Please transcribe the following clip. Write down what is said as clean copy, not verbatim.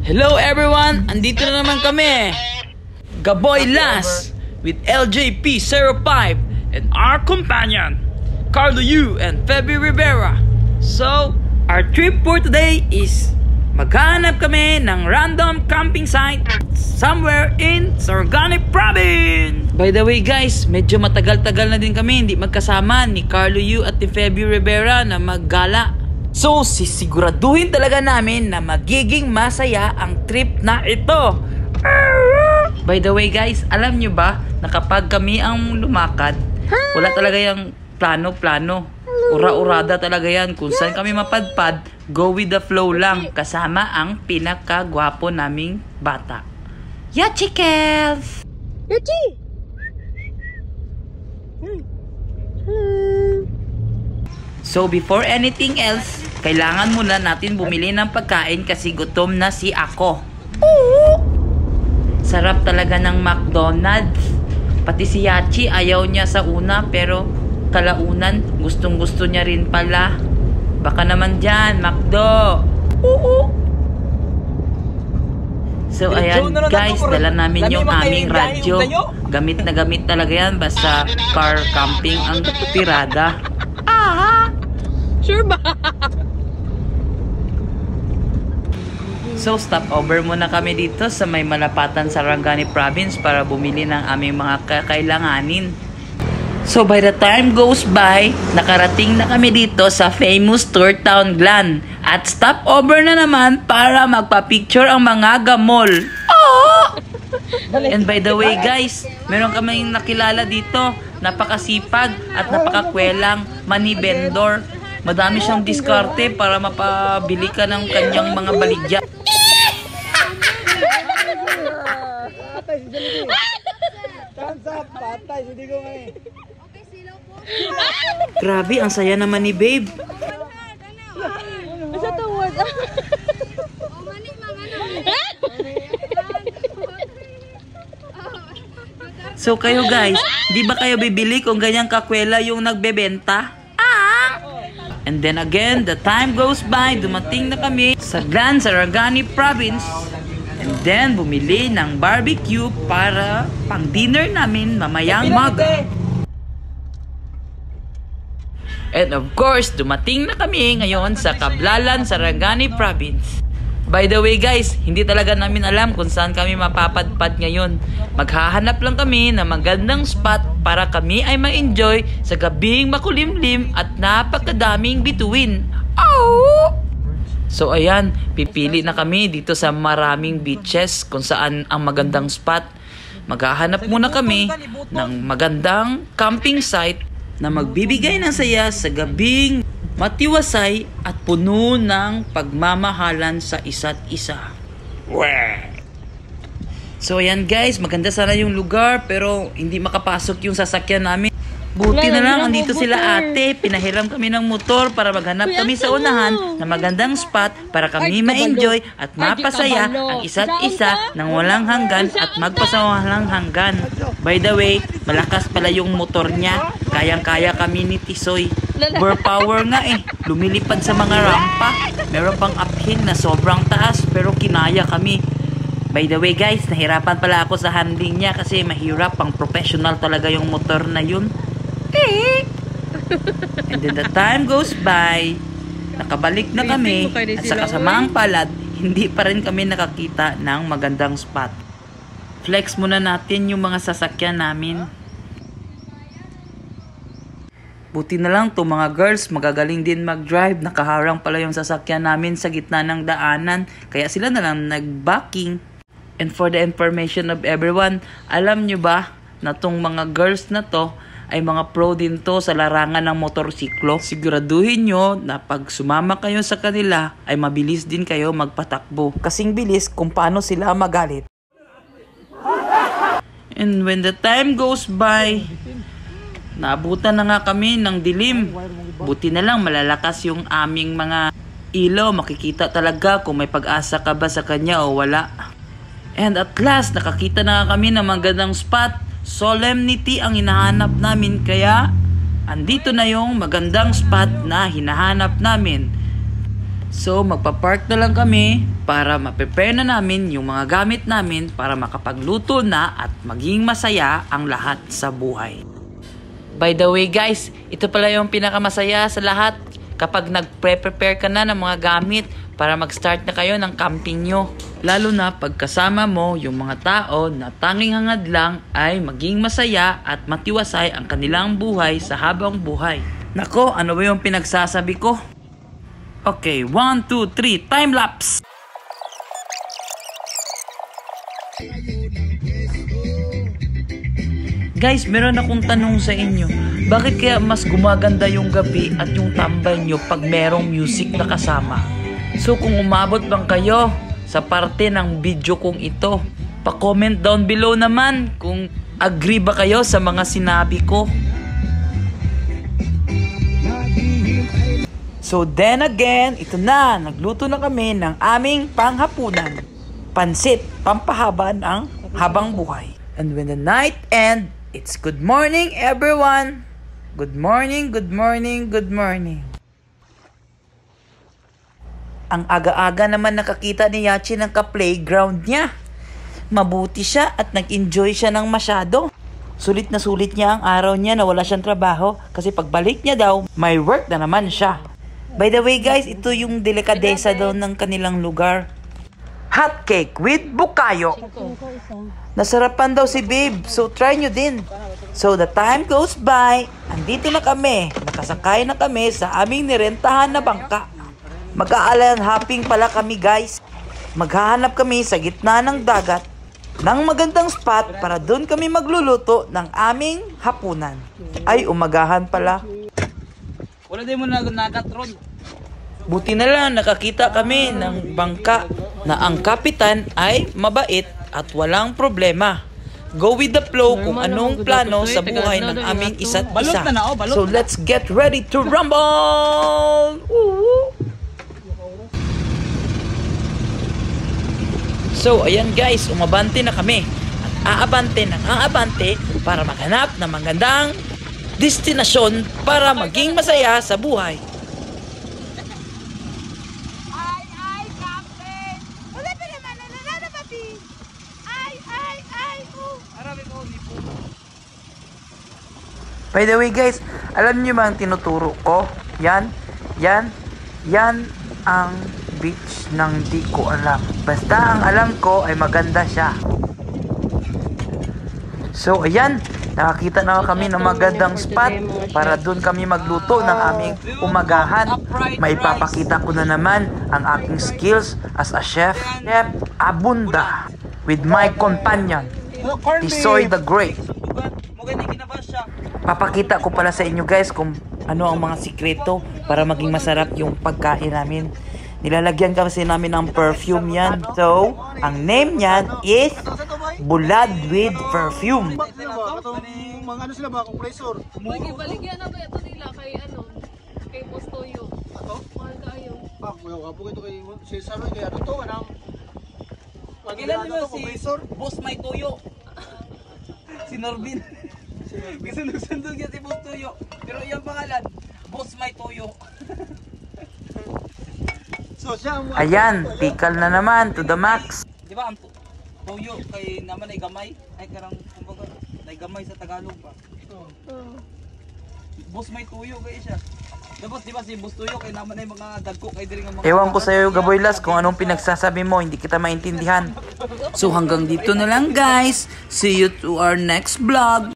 Hello everyone! Andito na naman kami! Gaboy Las with LJP05 and our companion, Carlo Yu and Feby Rivera. So, our trip for today is maghanap kami ng random camping site somewhere in Sarangani Province! By the way guys, medyo matagal-tagal na din kami hindi magkasama ni Carlo Yu at ni Feby Rivera na maggala. So, sisiguraduhin talaga namin na magiging masaya ang trip na ito. By the way guys, alam nyo ba na kapag kami ang lumakad, wala talaga yung plano-plano. Ura-urada talaga yan. Kung saan kami mapadpad, go with the flow lang. Kasama ang pinakagwapo naming bata. Yachikels! Yachi! So before anything else, kailangan muna natin bumili ng pagkain kasi gutom na si ako. Sarap talaga ng McDonald's. Pati si Yachi ayaw niya sa una pero kalaunan gustong gusto niya rin pala. Baka naman dyan, McDo. So ayan guys, dala namin yung aming radyo. Gamit na gamit talaga yan, basta car camping ang tirada. Sure ba? So stop over muna kami dito sa may malapatan sa Sarangani Province para bumili ng aming mga kakailanganin. So by the time goes by, nakarating na kami dito sa famous tour town Glan. At stop over na naman para magpa-picture ang mga gamol. Oh! And by the way guys, meron kaming nakilala dito. Napakasipag at napakakwelang money vendor. Madami siyang diskarte para mapabili ka ng kanyang mga baligya. Grabe, ang saya naman ni babe. Masa tawad? So kayo guys, di ba kayo bibili kung ganyang kakwela yung nagbebenta? And then again, the time goes by, dumating na kami sa Glan, Sarangani Province. And then, bumili ng barbecue para pang dinner namin mamayang maga. And of course, dumating na kami ngayon sa Cablalan, Sarangani Province. By the way guys, hindi talaga namin alam kung saan kami mapapadpad ngayon. Maghahanap lang kami ng magandang spot para kami ay ma-enjoy sa gabing makulimlim at napakadaming bituin. Oh! So ayan, pipili na kami dito sa maraming beaches kung saan ang magandang spot. Maghahanap muna kami ng magandang camping site na magbibigay ng saya sa gabing matiwasay at puno ng pagmamahalan sa isa't isa. So ayan guys, maganda sana yung lugar pero hindi makapasok yung sasakyan namin. Buti na lang, andito sila ate. Pinahiram kami ng motor para maghanap kami sa unahan na magandang spot para kami ma-enjoy at mapasaya ang isa't isa ng walang hanggan at magpasawalang hanggan. By the way, malakas pala yung motor niya. Kayang-kaya kami ni Tisoy. Power nga eh. Lumilipad sa mga rampa. Meron pang uphill na sobrang taas pero kinaya kami. By the way guys, nahirapan pala ako sa handling niya kasi mahirap, pang professional talaga yung motor na yun. And then the time goes by, nakabalik na kami at sa kasamaang palad, hindi pa rin kami nakakita ng magandang spot. Flex muna natin yung mga sasakyan namin. Buti na lang to mga girls, magagaling din mag-drive. Nakaharang pala yung sasakyan namin sa gitna ng daanan, kaya sila na lang nag-backing. And for the information of everyone, alam nyo ba na tong mga girls na to ay mga pro din to sa larangan ng motorsiklo. Siguraduhin nyo na pag sumama kayo sa kanila ay mabilis din kayo magpatakbo. Kasing bilis kung paano sila magalit. And when the time goes by, naabutan na nga kami ng dilim. Buti na lang malalakas yung aming mga ilaw. Makikita talaga kung may pag-asa ka ba sa kanya o wala. And at last, nakakita na kami ng magandang spot. Solemnity ang hinahanap namin, kaya andito na yung magandang spot na hinahanap namin. So, magpa-park na lang kami para ma-prepare na namin yung mga gamit namin para makapagluto na at maging masaya ang lahat sa buhay. By the way guys, ito pala yung pinakamasaya sa lahat kapag nag-prepare ka na ng mga gamit para mag-start na kayo ng camping nyo. Lalo na pagkasama mo yung mga tao na tanging hangad lang ay maging masaya at matiwasay ang kanilang buhay sa habang buhay. Nako, ano ba yung pinagsasabi ko? Okay, 1, 2, 3, time lapse! Guys, meron akong tanong sa inyo. Bakit kaya mas gumaganda yung gabi at yung tambay nyo pag merong music na kasama? So kung umabot bang kayo sa parte ng video kong ito, pa-comment down below naman kung agree ba kayo sa mga sinabi ko. So then again, ito na, nagluto na kami ng aming panghapunan. Pansit, pampahaba ng habang buhay. And when the night end, it's good morning everyone. Good morning, good morning, good morning. Ang aga-aga naman nakakita ni Yachi ng ka-playground niya. Mabuti siya at nag-enjoy siya ng masyado. Sulit na sulit niya ang araw niya na wala siyang trabaho kasi pagbalik niya daw, may work na naman siya. By the way guys, ito yung delikadesa daw ng kanilang lugar. Hot cake with bukayo. Nasarapan daw si babe, so try nyo din. So the time goes by, andito na kami, nakasakay na kami sa aming nirentahan na bangka. Mag-aalan hopping pala kami guys. Maghahanap kami sa gitna ng dagat ng magandang spot para doon kami magluluto ng aming hapunan. Ay, umagahan pala. Wala din mo nagat ron. Buti na lang nakakita kami ng bangka na ang kapitan ay mabait at walang problema. Go with the flow kung anong plano sa buhay ng aming isa't isa. So let's get ready to rumble! Woo! So ayan guys, umabante na kami at aabante ng aabante para maghanap ng magandang destinasyon para maging masaya sa buhay. Ay, Captain! Wala pa naman, nananana pati! Ay, Arabi ko ni po. By the way guys, alam niyo ba ang tinuturo ko? Yan ang beach ng di ko alam. Basta ang alam ko ay maganda siya. So ayan, nakakita na kami ng magandang spot para doon kami magluto ng aming umagahan. Maipapakita ko na naman ang aking skills as a chef, Chef Abunda, with my companion, Tisoy the Great. Papakita ko pala sa inyo guys kung ano ang mga sikreto para maging masarap yung pagkain namin. Nilalagyan kasi namin ng perfume yan. So, ang name niyan is Bulad with Perfume. Mga ano sila mga compressor. baligyan na ba ito nila kay Postoyo? Ato? Mahal kayo. Kuya po ito kay Cesar kay ano to anang Pagilan mo si compressor. Boss May Tuyo. Si Norbin. Sundog-sundog yan si Boss Tuyo. Pero yung pangalan, Boss May Tuyo. So siya ang Ayan, pikal na naman to the max. Di ba ang Tuyo kay naman ay gamay? Ay karang kumbaga, ay gamay sa Tagalog ba? Boss May Tuyo kay siya. Tapos di ba si Boss Tuyo kay naman ay mga dagko kay diri nga mga Ewan ko sa'yo, Gaboy Las, kung anong pinagsasabi mo, hindi kita maintindihan. So hanggang dito na lang guys. See you to our next vlog.